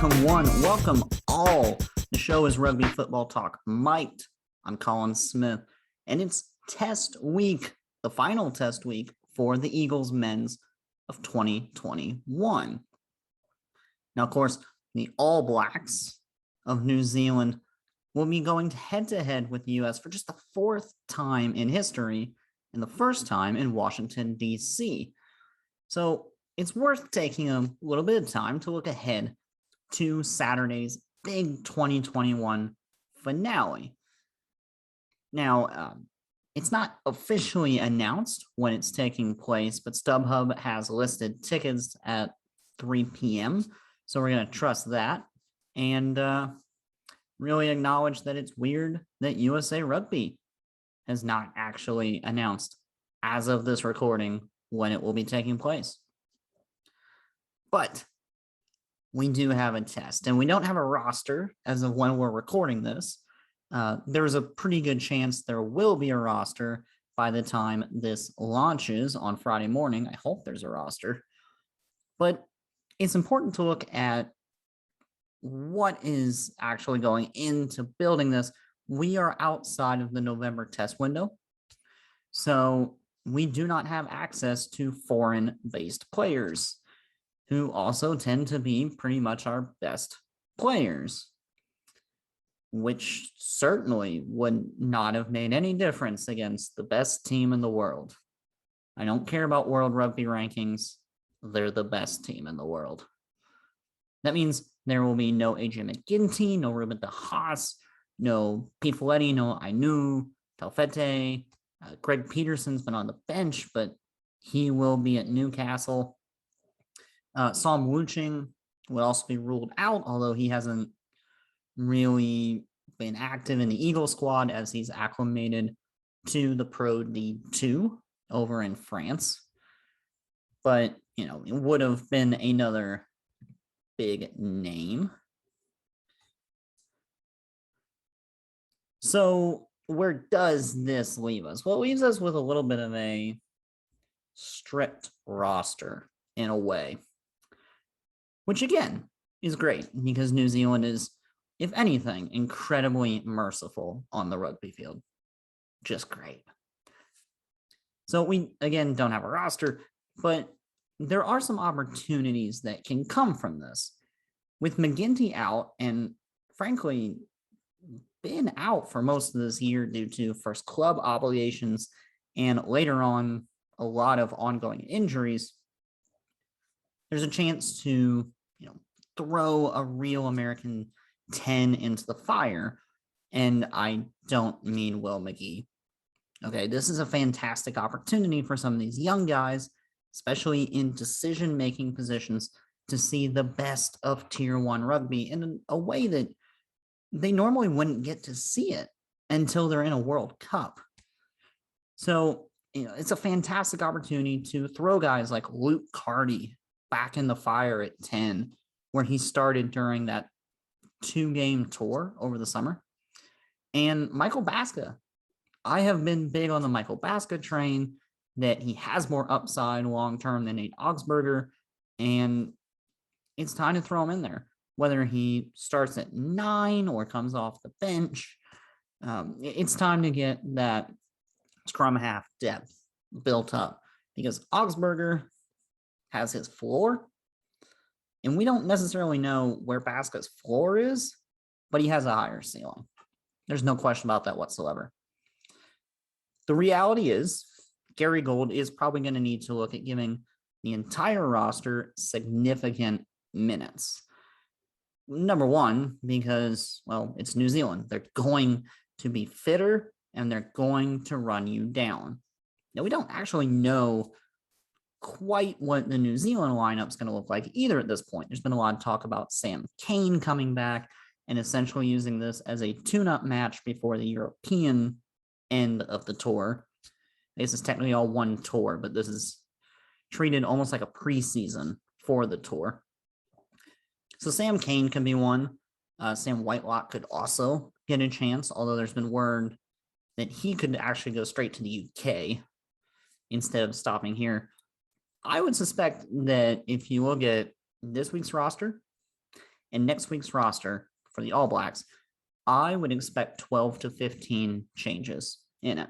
welcome all. The show is Rugby Football Talk Mic'd. I'm Colin Smith, and it's test week, the final test week for the Eagles men's of 2021. Now, of course, the All Blacks of New Zealand will be going head-to-head with the U.S. for just the fourth time in history and the first time in Washington, D.C. So it's worth taking a little bit of time to look ahead to Saturday's big 2021 finale. Now, it's not officially announced when it's taking place, but StubHub has listed tickets at 3 p.m., so we're going to trust that and really acknowledge that it's weird that USA Rugby has not actually announced as of this recording when it will be taking place. But we do have a test, and we don't have a roster as of when we're recording this. There's a pretty good chance there will be a roster by the time this launches on Friday morning. I hope there's a roster. But it's important to look at what is actually going into building this. We are outside of the November test window, so we do not have access to foreign-based players, who also tend to be pretty much our best players, which certainly would not have made any difference against the best team in the world. I don't care about World Rugby rankings. They're the best team in the world. That means there will be no AJ McGinty, no Ruben de Haas, no Pete Folletti, no Ainu, Taufete. Greg Peterson's been on the bench, but he will be at Newcastle. Sam Windsor will also be ruled out, although he hasn't really been active in the Eagle squad as he's acclimated to the Pro D2 over in France. But, it would have been another big name. So where does this leave us? Well, it leaves us with a little bit of a stripped roster in a way, which again is great because New Zealand is, if anything, incredibly merciful on the rugby field. Just great. So we, again, don't have a roster, but there are some opportunities that can come from this. With McGinty out, and frankly, been out for most of this year due to first club obligations and later on a lot of ongoing injuries, there's a chance to, throw a real American 10 into the fire. And I don't mean Will McGee. Okay, this is a fantastic opportunity for some of these young guys, especially in decision-making positions, to see the best of Tier 1 rugby in a way that they normally wouldn't get to see it until they're in a World Cup. So, it's a fantastic opportunity to throw guys like Luke Carty back in the fire at 10, where he started during that 2-game tour over the summer. And Michael Baska. I have been big on the Michael Baska train, that he has more upside long-term than Nate Augsburger, and it's time to throw him in there. Whether he starts at 9 or comes off the bench, it's time to get that scrum half depth built up, because Augsburger has his floor, and we don't necessarily know where Baska's floor is, but he has a higher ceiling. There's no question about that whatsoever. The reality is, Gary Gold is probably going to need to look at giving the entire roster significant minutes. Number one, because, well, it's New Zealand. They're going to be fitter, and they're going to run you down. Now, we don't actually know quite what the New Zealand lineup is going to look like either at this point. There's been a lot of talk about Sam Kane coming back and essentially using this as a tune-up match before the European end of the tour. This is technically all one tour, but this is treated almost like a preseason for the tour. So Sam Kane can be one. Sam Whitelock could also get a chance, although there's been word that he could actually go straight to the UK instead of stopping here. I would suspect that if you look at this week's roster, in next week's roster for the All Blacks, I would expect 12 to 15 changes in it.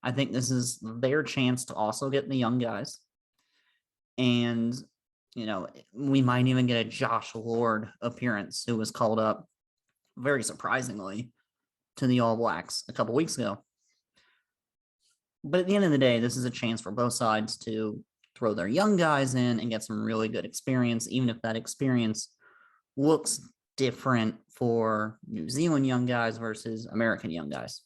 I think this is their chance to also get the young guys. And, we might even get a Josh Lord appearance, who was called up very surprisingly to the All Blacks a couple weeks ago. But at the end of the day, this is a chance for both sides to throw their young guys in and get some really good experience, even if that experience looks different for New Zealand young guys versus American young guys.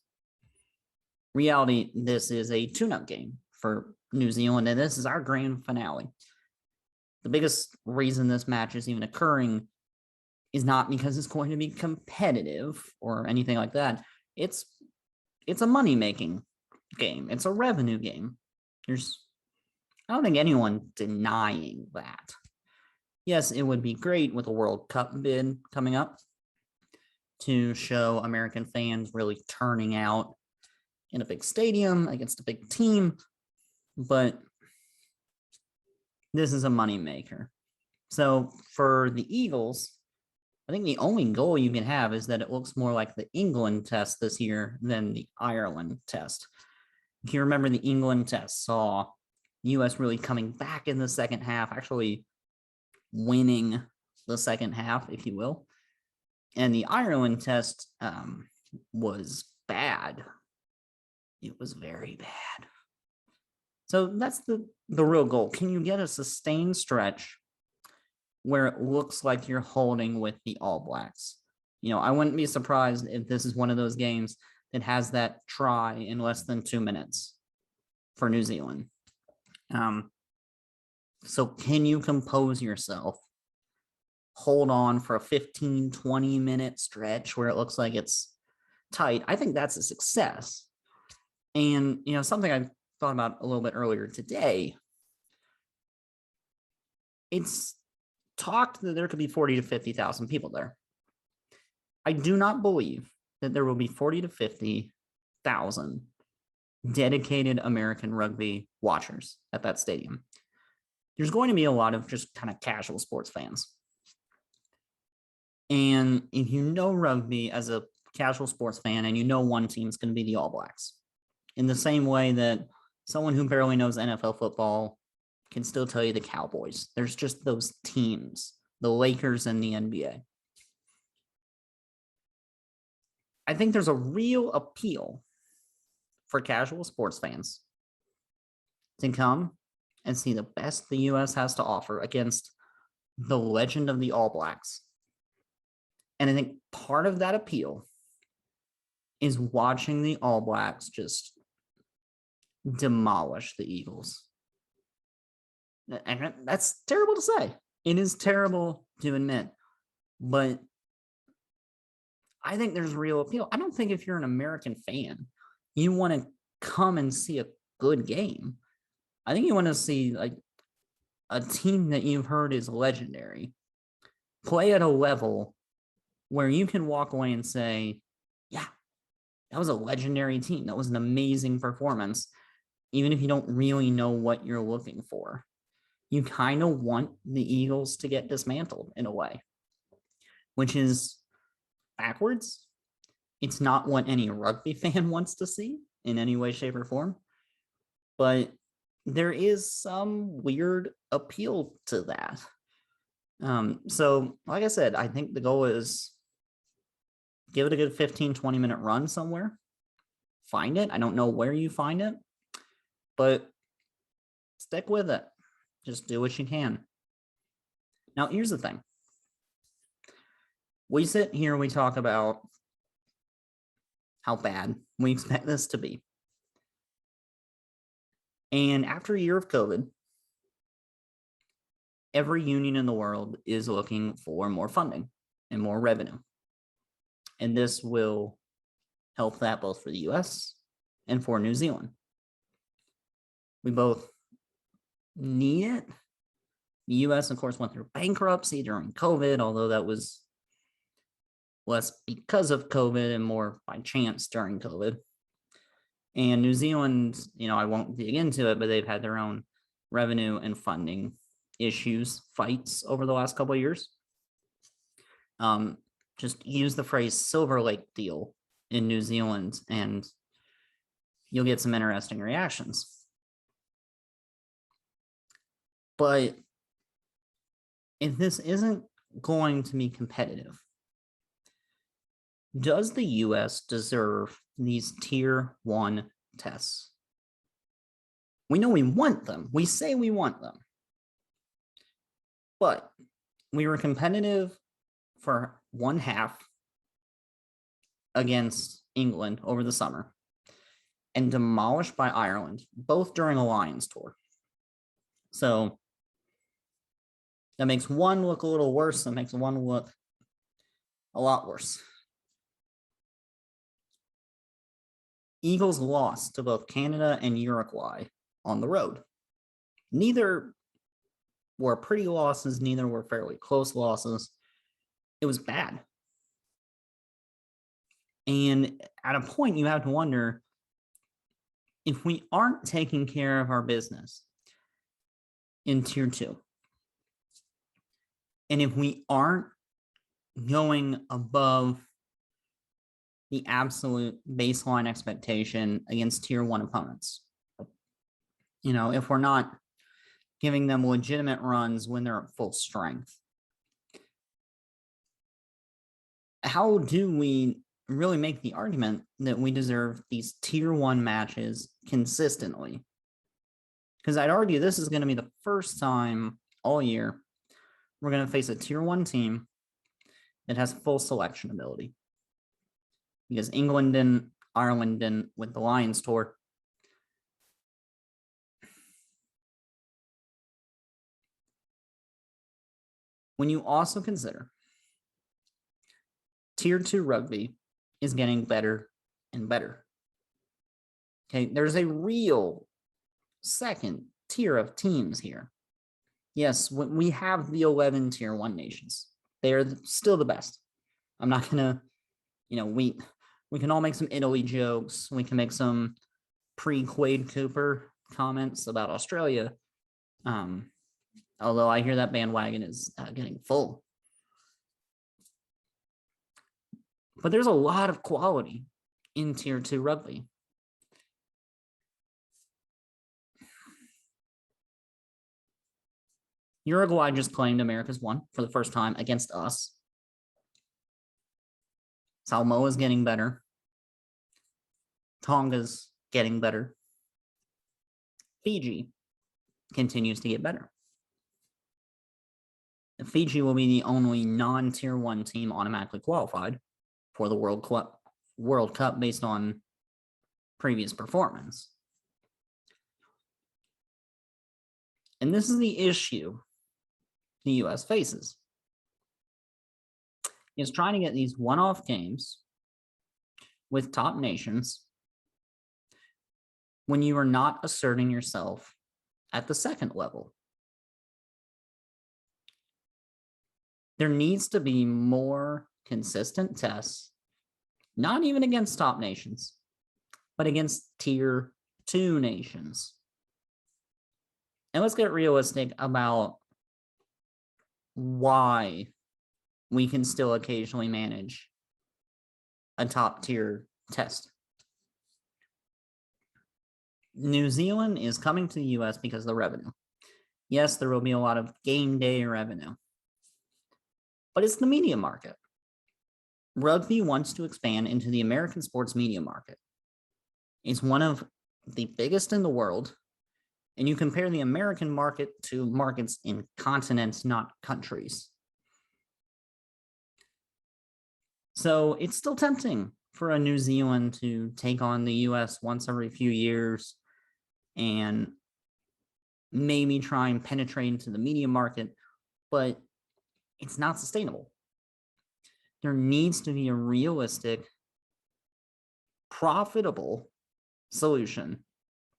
Reality, this is a tune-up game for New Zealand, and this is our grand finale. The biggest reason this match is even occurring is not because it's going to be competitive or anything like that. It's a money-making game. It's a revenue game. I don't think anyone denying that. Yes, it would be great with a World Cup bid coming up to show American fans really turning out in a big stadium against a big team, but this is a moneymaker. So for the Eagles, I think the only goal you can have is that it looks more like the England test this year than the Ireland test. If you remember, the England test saw the U.S. really coming back in the second half, actually winning the second half, if you will. And the Ireland test was bad. It was very bad. So that's the real goal. Can you get a sustained stretch where it looks like you're holding with the All Blacks? I wouldn't be surprised if this is one of those games that has that try in less than 2 minutes for New Zealand. So can you compose yourself? Hold on for a 15, 20-minute stretch where it looks like it's tight. I think that's a success. And, something I thought about a little bit earlier today, it's talked that there could be 40 to 50,000 people there. I do not believe that there will be 40 to 50,000 dedicated American rugby watchers at that stadium. There's going to be a lot of just kind of casual sports fans. And if you know rugby as a casual sports fan and you know one team is going to be the All Blacks, in the same way that someone who barely knows NFL football can still tell you the Cowboys. There's just those teams, the Lakers and the NBA. I think there's a real appeal for casual sports fans to come and see the best the U.S. has to offer against the legend of the All Blacks. And I think part of that appeal is watching the All Blacks just demolish the Eagles. And that's terrible to say. It is terrible to admit. But I think there's real appeal. I don't think if you're an American fan, you want to come and see a good game. I think you want to see like a team that you've heard is legendary play at a level where you can walk away and say, yeah, that was a legendary team. That was an amazing performance, even if you don't really know what you're looking for. You kind of want the Eagles to get dismantled in a way, which is backwards. It's not what any rugby fan wants to see in any way, shape, or form. But there is some weird appeal to that. So, like I said, I think the goal is give it a good 15, 20-minute run somewhere. Find it. I don't know where you find it, but stick with it. Just do what you can. Now, here's the thing. We sit here, we talk about how bad we expect this to be. And after a year of COVID, every union in the world is looking for more funding and more revenue. And this will help that both for the US and for New Zealand. We both need it. The US, of course, went through bankruptcy during COVID, although that was less because of COVID and more by chance during COVID. And New Zealand, I won't dig into it, but they've had their own revenue and funding issues, fights over the last couple of years. Just use the phrase Silver Lake deal in New Zealand and you'll get some interesting reactions. But if this isn't going to be competitive, does the US deserve these tier 1 tests? We know we want them. We say we want them. But we were competitive for one half against England over the summer and demolished by Ireland, both during a Lions tour. So that makes one look a little worse. That makes one look a lot worse. Eagles lost to both Canada and Uruguay on the road. Neither were pretty losses. Neither were fairly close losses. It was bad. And at a point, you have to wonder, if we aren't taking care of our business in tier 2, and if we aren't going above the absolute baseline expectation against tier 1 opponents, if we're not giving them legitimate runs when they're at full strength, how do we really make the argument that we deserve these tier 1 matches consistently? Because I'd argue this is going to be the first time all year we're going to face a tier 1 team that has full selection ability. Because England didn't, Ireland didn't with the Lions tour. When you also consider tier 2 rugby is getting better and better. Okay, there's a real second tier of teams here. Yes, we have the 11 tier 1 nations. They are still the best. I'm not gonna, we can all make some Italy jokes. We can make some pre-Quade Cooper comments about Australia. Although I hear that bandwagon is getting full. But there's a lot of quality in tier 2 rugby. Uruguay just claimed America's won for the first time against us. Samoa's getting better. Tonga's getting better. Fiji continues to get better. Fiji will be the only non-tier 1 team automatically qualified for the World Cup based on previous performance. And this is the issue the US faces. Is trying to get these one-off games with top nations when you are not asserting yourself at the second level. There needs to be more consistent tests, not even against top nations, but against tier 2 nations. And let's get realistic about why we can still occasionally manage a top tier test. New Zealand is coming to the US because of the revenue. Yes, there will be a lot of game day revenue, but it's the media market. Rugby wants to expand into the American sports media market. It's one of the biggest in the world, and you compare the American market to markets in continents, not countries. So it's still tempting for a New Zealand to take on the US once every few years and maybe try and penetrate into the media market, but it's not sustainable. There needs to be a realistic, profitable solution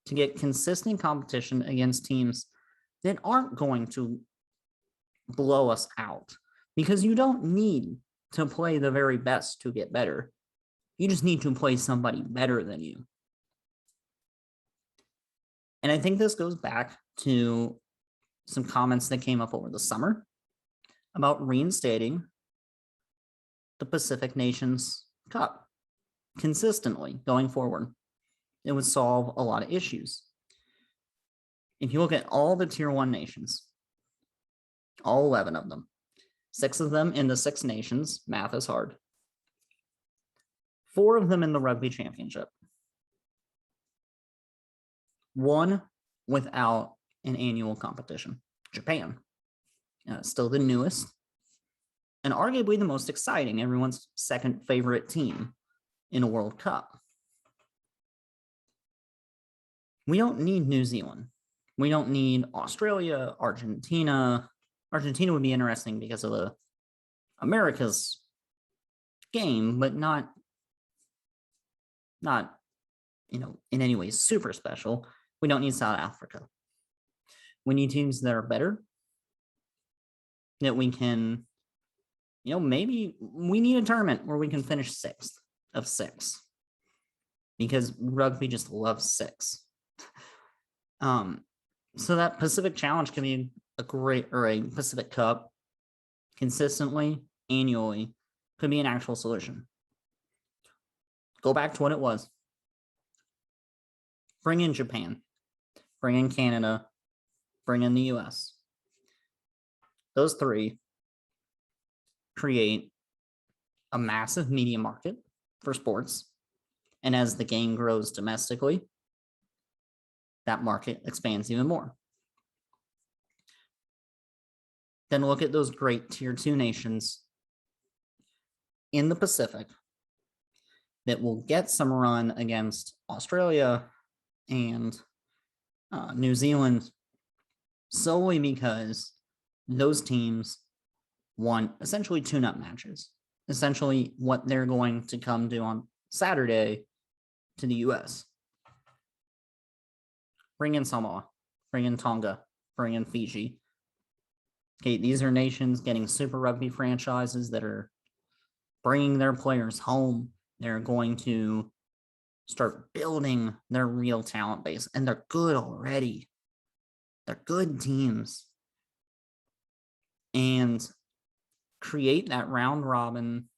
to get consistent competition against teams that aren't going to blow us out, because you don't need to play the very best to get better. You just need to play somebody better than you. And I think this goes back to some comments that came up over the summer about reinstating the Pacific Nations Cup consistently going forward. It would solve a lot of issues. If you look at all the Tier 1 nations, all 11 of them, 6 of them in the 6 nations, math is hard, 4 of them in the Rugby Championship, 1 without an annual competition, Japan. Still the newest and arguably the most exciting, everyone's second favorite team in a World Cup. We don't need New Zealand. We don't need Australia, Argentina. Argentina would be interesting because of the America's game, but not in any way super special. We don't need South Africa. We need teams that are better, that we can, maybe we need a tournament where we can finish 6th of 6 because rugby just loves 6. So that Pacific Challenge can be a Pacific Cup consistently, annually, could be an actual solution. Go back to what it was. Bring in Japan, bring in Canada, bring in the US. Those 3 create a massive media market for sports. And as the game grows domestically, that market expands even more. Then look at those great Tier 2 nations in the Pacific that will get some run against Australia and New Zealand solely because those teams want essentially tune-up matches, essentially what they're going to come do on Saturday to the US. Bring in Samoa, bring in Tonga, bring in Fiji. Okay, these are nations getting Super Rugby franchises that are bringing their players home. They're going to start building their real talent base, and they're good already. They're good teams. And create that round robin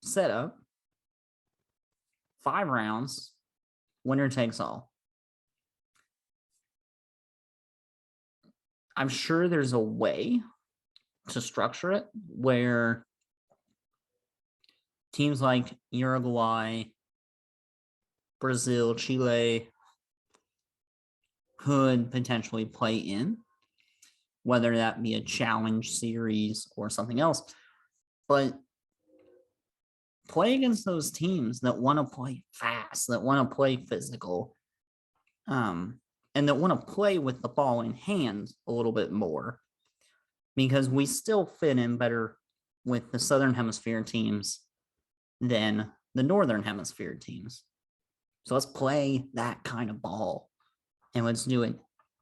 setup, 5 rounds, winner takes all. I'm sure there's a way to structure it where teams like Uruguay, Brazil, Chile could potentially play in, whether that be a challenge series or something else. But play against those teams that want to play fast, that want to play physical, and that want to play with the ball in hand a little bit more, because we still fit in better with the Southern Hemisphere teams than the Northern Hemisphere teams. So let's play that kind of ball, and let's do it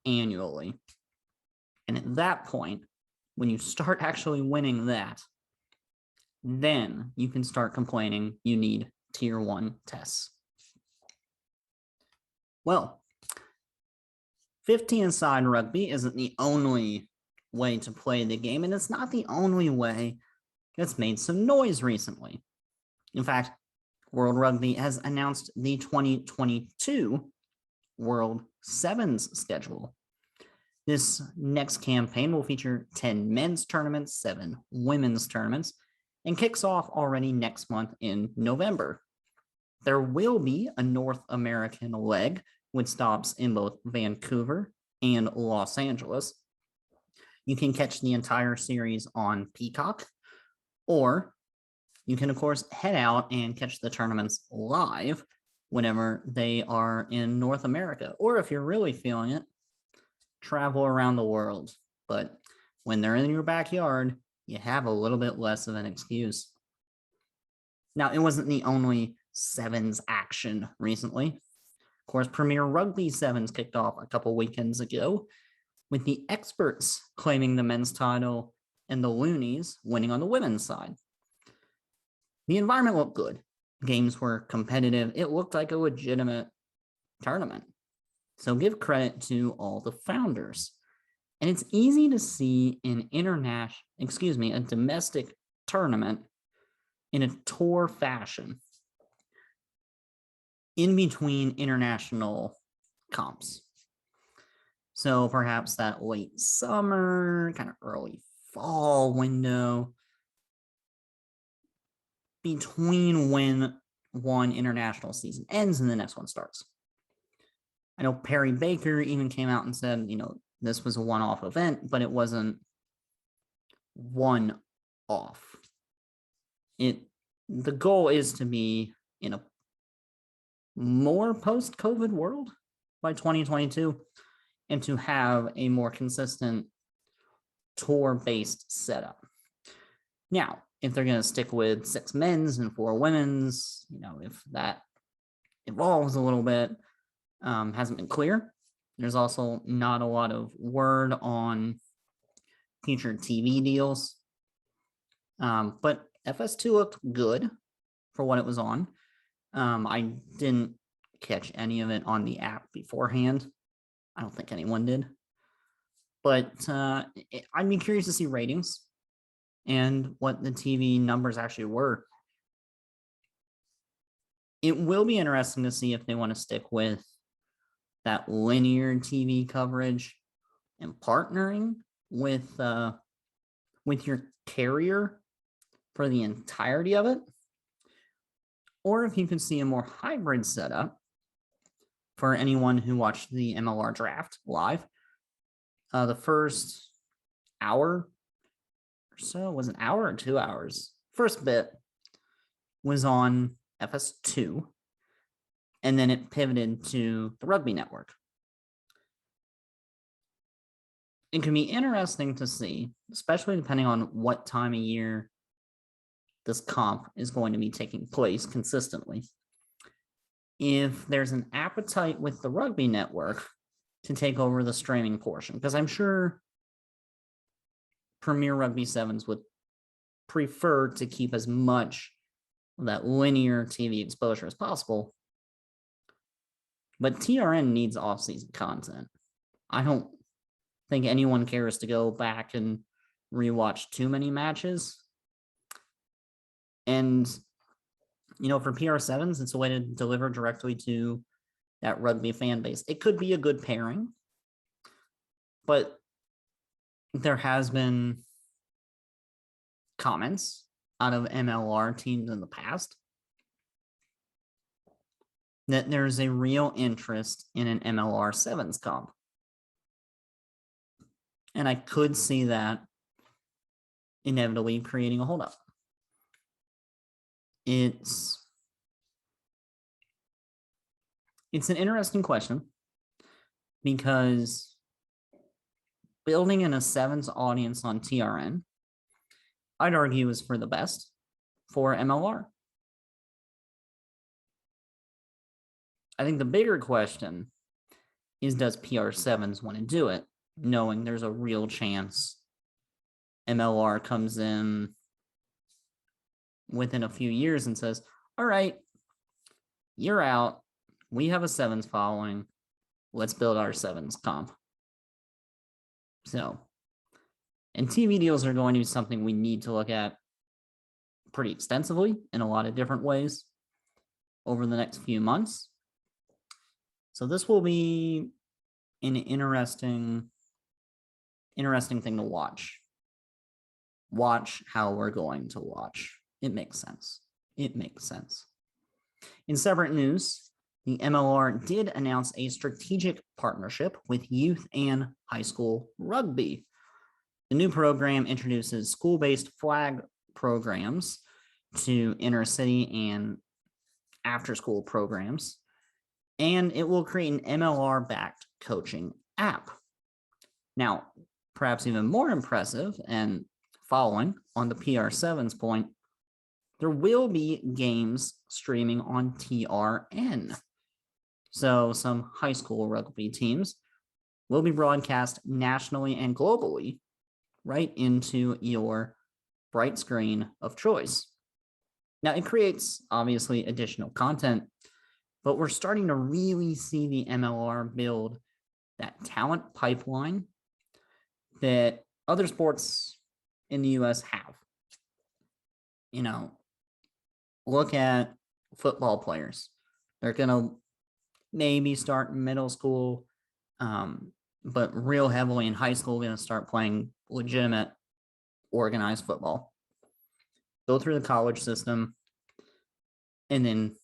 annually. And at that point, when you start actually winning that, then you can start complaining you need Tier 1 tests. Well, 15-a-side rugby isn't the only way to play the game, and it's not the only way that's made some noise recently. In fact, World Rugby has announced the 2022 World Sevens schedule. This next campaign will feature 10 men's tournaments, 7 women's tournaments, and kicks off already next month in November. There will be a North American leg with stops in both Vancouver and Los Angeles. You can catch the entire series on Peacock, or you can, of course, head out and catch the tournaments live whenever they are in North America. Or if you're really feeling it, travel around the world. But when they're in your backyard, you have a little bit less of an excuse. Now, it wasn't the only sevens action recently. Of course, Premier Rugby Sevens kicked off a couple weekends ago, with the Experts claiming the men's title and the Loonies winning on the women's side. The environment looked good. Games were competitive. It looked like a legitimate tournament. So give credit to all the founders. And it's easy to see a domestic tournament in a tour fashion in between international comps. So perhaps that late summer, kind of early fall window between when one international season ends and the next one starts. I know Perry Baker even came out and said, this was a one-off event, but it wasn't one-off. The goal is to be in a more post-COVID world by 2022 and to have a more consistent tour-based setup. Now, if they're going to stick with 6 men's and 4 women's, if that evolves a little bit, hasn't been clear. There's also not a lot of word on future TV deals. But FS2 looked good for what it was on. I didn't catch any of it on the app beforehand. I don't think anyone did. But I'd be curious to see ratings and what the TV numbers actually were. It will be interesting to see if they want to stick with that linear TV coverage and partnering with your carrier for the entirety of it, or if you can see a more hybrid setup for anyone who watched the MLR draft live. The first hour or so, was an hour or 2 hours? First bit was on FS2, and then it pivoted to the Rugby Network. It can be interesting to see, especially depending on what time of year this comp is going to be taking place consistently, if there's an appetite with the Rugby Network to take over the streaming portion, because I'm sure Premier Rugby Sevens would prefer to keep as much of that linear TV exposure as possible. But TRN needs off-season content. I don't think anyone cares to go back and rewatch too many matches. And, for PR7s, it's a way to deliver directly to that rugby fan base. It could be a good pairing, but there has been comments out of MLR teams in the past that there's a real interest in an MLR Sevens comp. And I could see that inevitably creating a holdup. It's an interesting question because building in a Sevens audience on TRN, I'd argue, is for the best for MLR. I think the bigger question is, does PR7s want to do it, knowing there's a real chance MLR comes in within a few years and says, all right, you're out. We have a Sevens following. Let's build our Sevens comp. So, and TV deals are going to be something we need to look at pretty extensively in a lot of different ways over the next few months. So this will be an interesting thing to watch. Watch how we're going to watch. It makes sense. It makes sense. In separate news, the MLR did announce a strategic partnership with youth and high school rugby. The new program introduces school-based flag programs to inner city and after-school programs, and it will create an MLR-backed coaching app. Now, perhaps even more impressive, and following on the PR7's point, there will be games streaming on TRN. So some high school rugby teams will be broadcast nationally and globally right into your bright screen of choice. Now, it creates, obviously, additional content, but we're starting to really see the MLR build that talent pipeline that other sports in the US have. look at football players. They're going to maybe start in middle school, but real heavily in high school, going to start playing legitimate organized football. Go through the college system and then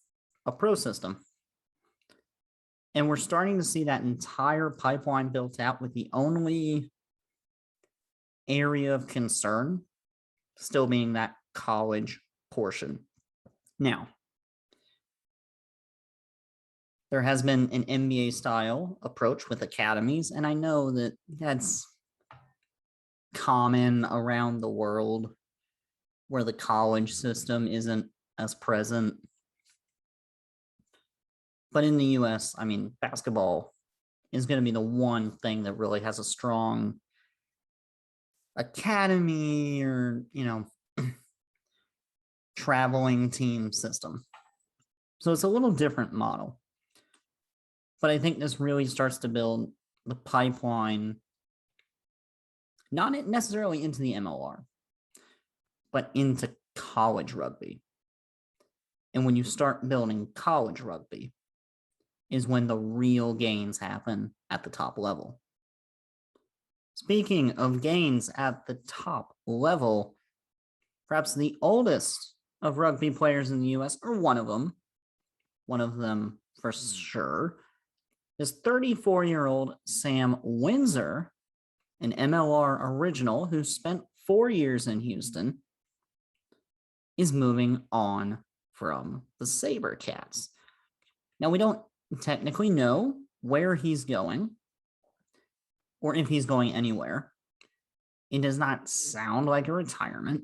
a pro system. And we're starting to see that entire pipeline built out, with the only area of concern still being that college portion. Now, there has been an NBA style approach with academies, and I know that that's common around the world where the college system isn't as present. But in the US, I mean, basketball is going to be the one thing that really has a strong academy or, traveling team system. So it's a little different model. But I think this really starts to build the pipeline, not necessarily into the MLR, but into college rugby. And when you start building college rugby is when the real gains happen at the top level. Speaking of gains at the top level, perhaps the oldest of rugby players in the US, or one of them for sure, is 34-year-old Sam Windsor, an MLR original who spent 4 years in Houston, is moving on from the SaberCats. Now, we don't technically know where he's going or if he's going anywhere. It does not sound like a retirement,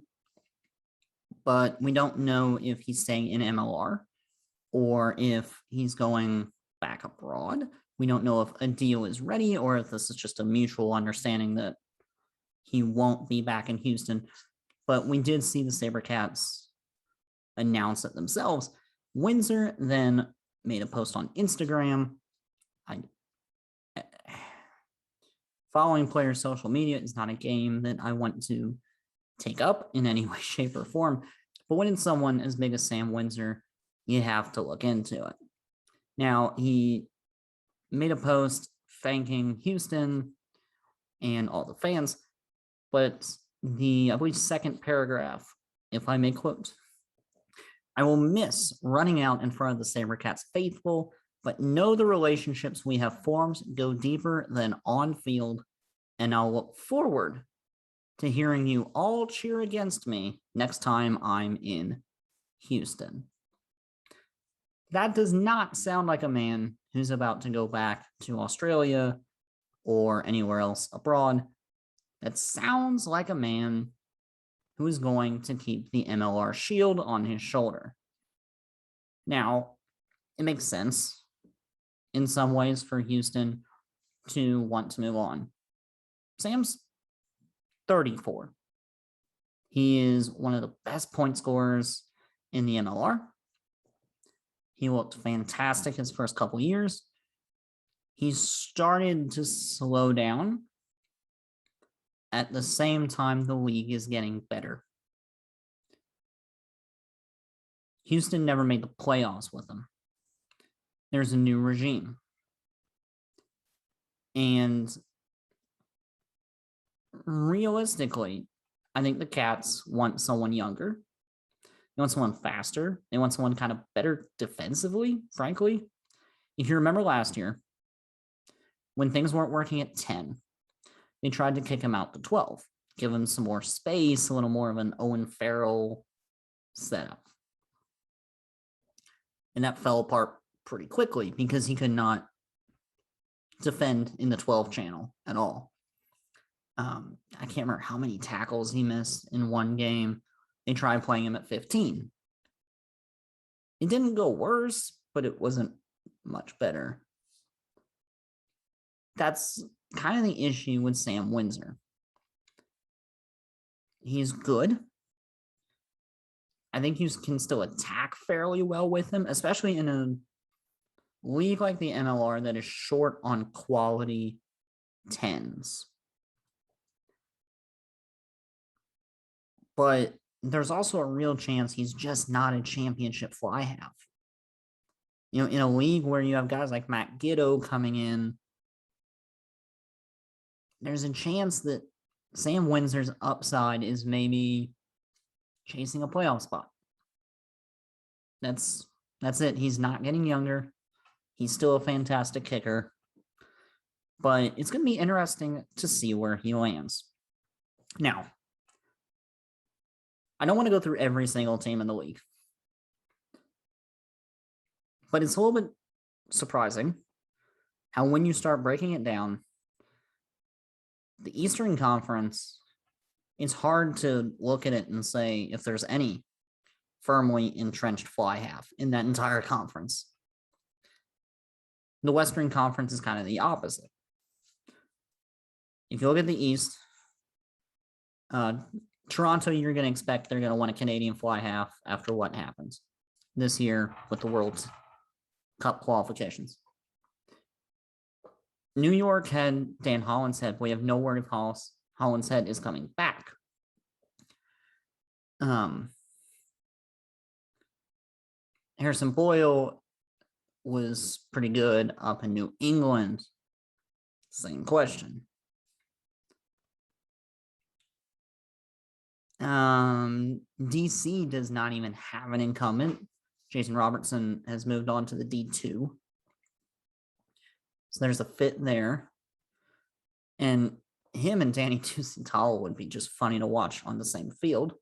but we don't know if he's staying in MLR or if he's going back abroad. We don't know if a deal is ready or if this is just a mutual understanding that he won't be back in Houston. But we did see the SaberCats announce it themselves. Windsor then made a post on Instagram. Following players' social media is not a game that I want to take up in any way, shape, or form. But when it's someone as big as Sam Windsor, you have to look into it. Now, he made a post thanking Houston and all the fans, but I believe, second paragraph, if I may quote, "I will miss running out in front of the SaberCats faithful, but know the relationships we have formed go deeper than on field, and I'll look forward to hearing you all cheer against me next time I'm in Houston." That does not sound like a man who's about to go back to Australia or anywhere else abroad. That sounds like a man who is going to keep the MLR shield on his shoulder. Now, it makes sense in some ways for Houston to want to move on. Sam's 34. He is one of the best point scorers in the MLR. He looked fantastic his first couple years. He started to slow down at the same time the league is getting better. Houston never made the playoffs with him. There's a new regime. And realistically, I think the Cats want someone younger. They want someone faster. They want someone kind of better defensively, frankly. If you remember last year, when things weren't working at 10, they tried to kick him out to 12, give him some more space, a little more of an Owen Farrell setup. And that fell apart pretty quickly because he could not defend in the 12 channel at all. I can't remember how many tackles he missed in one game. They tried playing him at 15. It didn't go worse, but it wasn't much better. That's kind of the issue with Sam Windsor. He's good. I think you can still attack fairly well with him, especially in a league like the MLR that is short on quality 10s. But there's also a real chance he's just not a championship fly half. You know, in a league where you have guys like Matt Giddo coming in, there's a chance that Sam Windsor's upside is maybe chasing a playoff spot. That's it. He's not getting younger. He's still a fantastic kicker. But it's going to be interesting to see where he lands. Now, I don't want to go through every single team in the league, but it's a little bit surprising how when you start breaking it down, the Eastern Conference, it's hard to look at it and say if there's any firmly entrenched fly half in that entire conference. The Western Conference is kind of the opposite. If you look at the East, Toronto, you're going to expect they're going to want a Canadian fly half after what happens this year with the World Cup qualifications. New York had Dan Hollinshead. We have no word if Hollinshead is coming back. Harrison Boyle was pretty good up in New England. Same question. DC does not even have an incumbent. Jason Robertson has moved on to the D2. So there's a fit there. And him and Danny Tusitala would be just funny to watch on the same field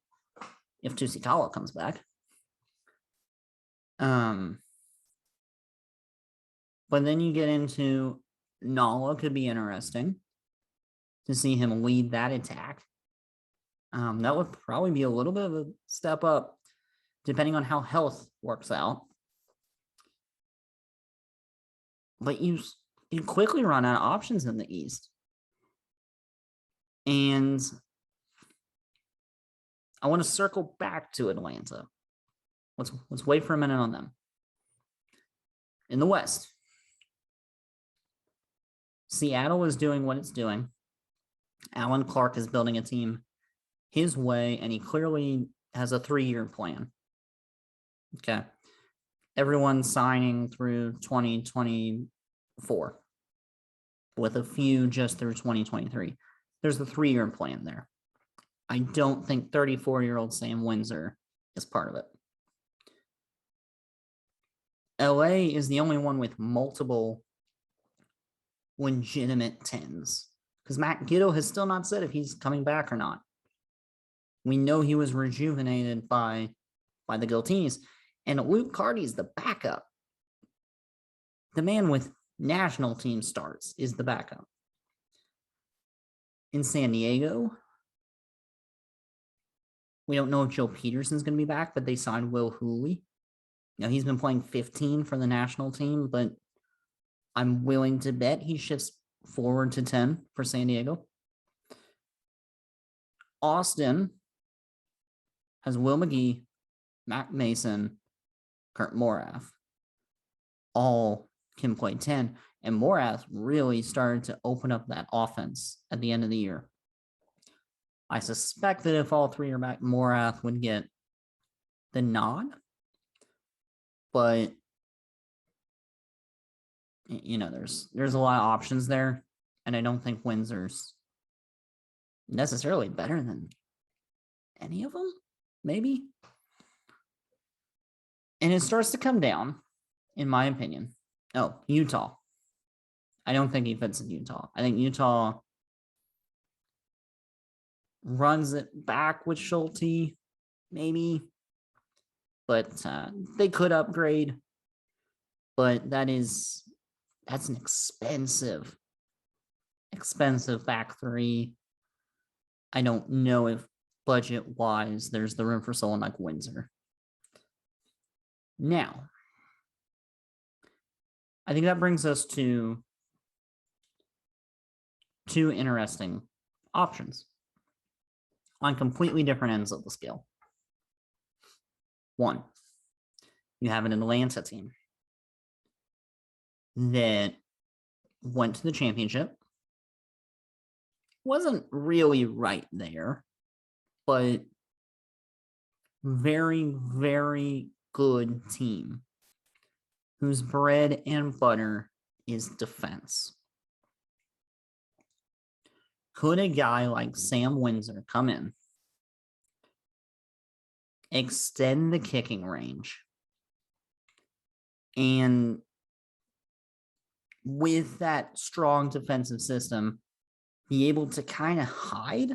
if Tusitala comes back. But then you get into Nala, could be interesting to see him lead that attack. That would probably be a little bit of a step up, depending on how health works out. But you quickly run out of options in the East. And I want to circle back to Atlanta. Let's wait for a minute on them. In the West, Seattle is doing what it's doing. Alan Clark is building a team his way, and he clearly has a 3-year plan. Okay. Everyone's signing through 2024, with a few just through 2023. There's a 3-year plan there. I don't think 34-year-old Sam Windsor is part of it. LA is the only one with multiple legitimate 10s, because Matt Giddo has still not said if he's coming back or not. We know he was rejuvenated by the Giltinis, and Luke Carty's the backup. The man with national team starts is the backup. In San Diego, we don't know if Joe Peterson's going to be back, but they signed Will Hooley. Now, he's been playing 15 for the national team, but I'm willing to bet he shifts forward to 10 for San Diego. Austin has Will McGee, Matt Mason, Kurt Morath. All can play 10, and Morath really started to open up that offense at the end of the year. I suspect that if all three are back, Morath would get the nod, but you know, there's a lot of options there, and I don't think Windsor's necessarily better than any of them, maybe. And it starts to come down, in my opinion. Oh, Utah. I don't think he fits in Utah. I think Utah runs it back with Schulte, maybe. But they could upgrade. But that's an expensive back three. I don't know if budget-wise there's the room for someone like Windsor. Now, I think that brings us to two interesting options on completely different ends of the scale. One, you have an Atlanta team that went to the championship, wasn't really right there, but very, very good team whose bread and butter is defense. Could a guy like Sam Windsor come in, extend the kicking range, and with that strong defensive system, be able to kind of hide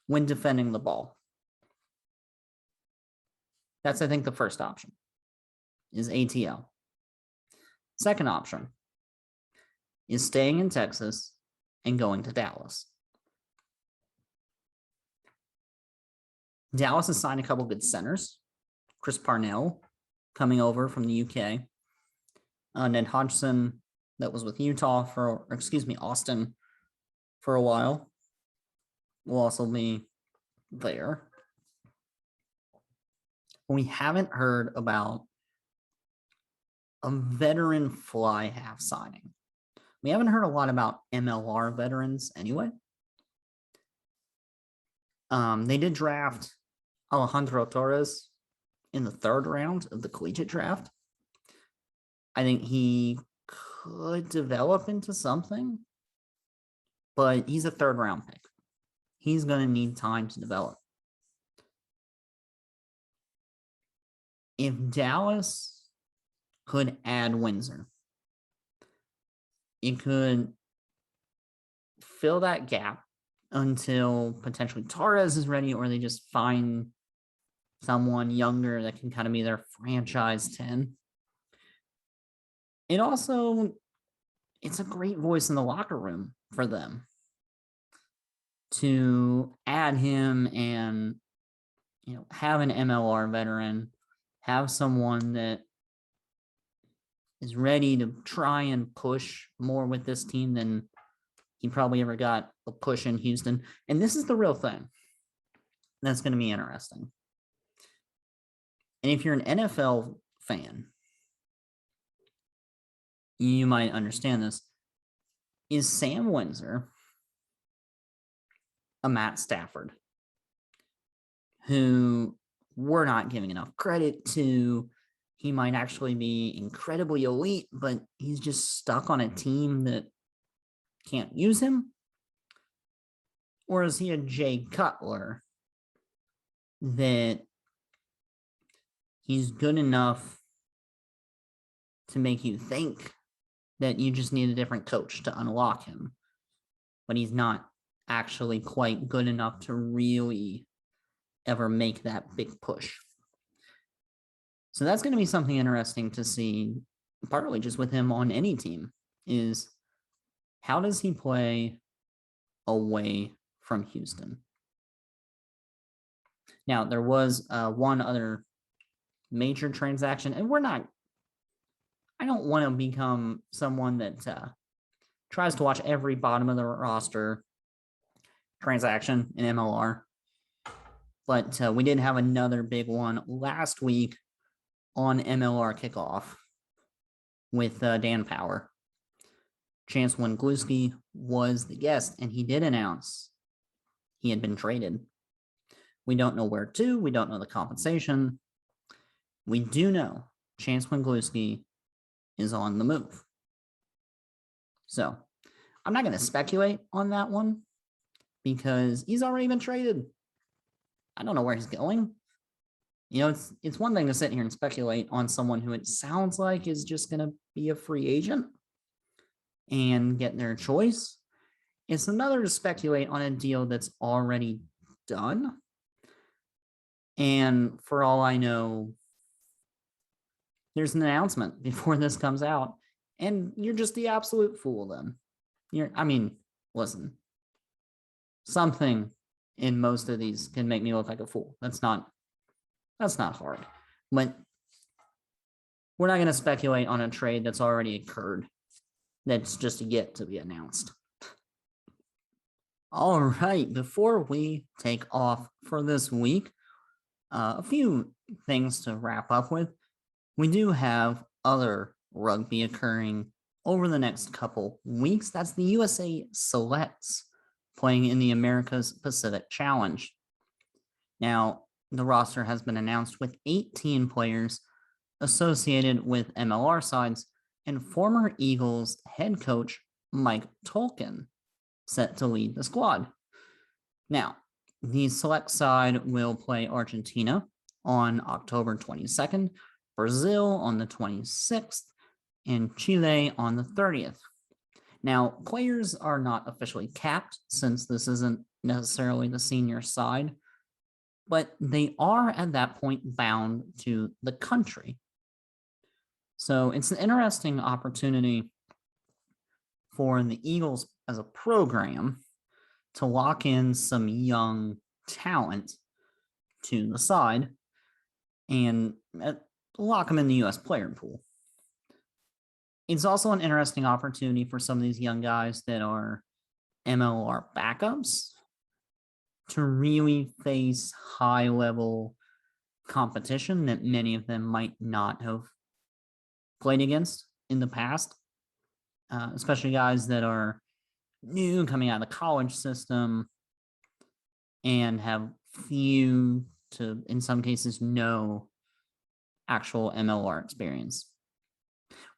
when defending the ball? That's, I think, the first option is ATL. Second option is staying in Texas and going to Dallas. Dallas has signed a couple good centers. Chris Parnell coming over from the UK. Ned Hodgson, that was with Austin for a while, will also be there. We haven't heard about a veteran fly half signing. We haven't heard a lot about MLR veterans anyway. They did draft Alejandro Torres in the 3rd round of the collegiate draft. I think he could develop into something, but he's a 3rd round pick. He's going to need time to develop. If Dallas could add Windsor, it could fill that gap until potentially Torres is ready, or they just find someone younger that can kind of be their franchise 10. It's a great voice in the locker room for them to add him and, have an MLR veteran, have someone that is ready to try and push more with this team than he probably ever got a push in Houston. And this is the real thing that's going to be interesting. And if you're an NFL fan, you might understand this. Is Sam Windsor a Matt Stafford who we're not giving enough credit to? He might actually be incredibly elite, but he's just stuck on a team that can't use him? Or is he a Jay Cutler that he's good enough to make you think that you just need a different coach to unlock him, but he's not actually quite good enough to really ever make that big push? So that's going to be something interesting to see, partly just with him on any team, is how does he play away from Houston? Now, there was one other major transaction, and I don't want to become someone that tries to watch every bottom of the roster transaction in MLR, but we did have another big one last week on MLR Kickoff with Dan Power. Chance Wenglewski was the guest, and he did announce he had been traded. We don't know where to. We don't know the compensation. We do know Chance Wenglewski is on the move. So I'm not going to speculate on that one because he's already been traded. I don't know where he's going. It's one thing to sit here and speculate on someone who it sounds like is just going to be a free agent and get their choice. It's another to speculate on a deal that's already done. And for all I know, there's an announcement before this comes out, and you're just the absolute fool then. Listen, something in most of these can make me look like a fool. That's not hard. But we're not going to speculate on a trade that's already occurred. That's just yet to be announced. All right, before we take off for this week, a few things to wrap up with. We do have other rugby occurring over the next couple weeks. That's the USA Selects playing in the America's Pacific Challenge. Now, the roster has been announced with 18 players associated with MLR sides and former Eagles head coach Mike Tolkien set to lead the squad. Now, the select side will play Argentina on October 22nd, Brazil on the 26th, and Chile on the 30th. Now, players are not officially capped since this isn't necessarily the senior side, but they are at that point bound to the country. So it's an interesting opportunity for the Eagles as a program to lock in some young talent to the side and lock them in the U.S. player pool. It's also an interesting opportunity for some of these young guys that are MLR backups to really face high-level competition that many of them might not have played against in the past, especially guys that are new, coming out of the college system, and have few to, in some cases, no actual MLR experience.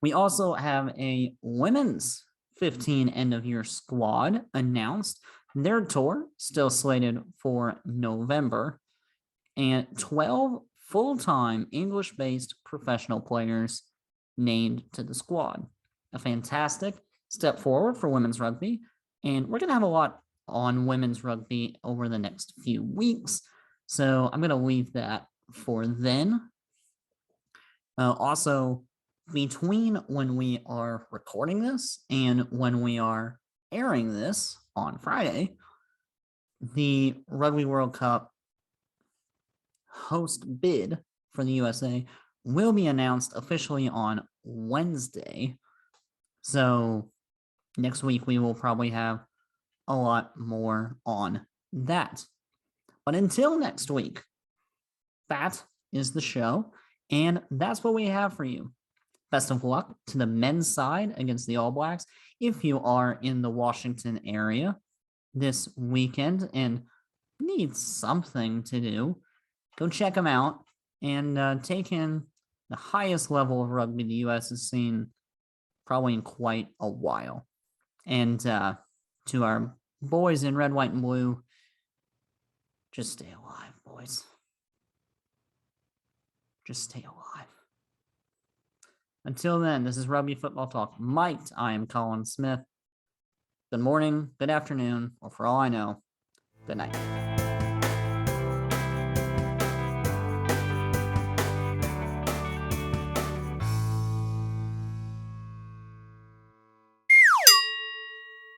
We also have a women's 15 end-of-year squad announced. Their tour still slated for November, and 12 full-time English-based professional players named to the squad. A fantastic step forward for women's rugby, and we're going to have a lot on women's rugby over the next few weeks, so I'm going to leave that for then. Also, between when we are recording this and when we are airing this on Friday, the Rugby World Cup host bid for the USA will be announced officially on Wednesday. So next week we will probably have a lot more on that. But until next week, that is the show, and that's what we have for you. Best of luck to the men's side against the All Blacks. If you are in the Washington area this weekend and need something to do, go check them out and take in the highest level of rugby the U.S. has seen probably in quite a while. And to our boys in red, white, and blue, just stay alive, boys. Just stay alive. Until then, this is Rugby Football Talk Mic'd. I am Colin Smith. Good morning, good afternoon, or for all I know, good night.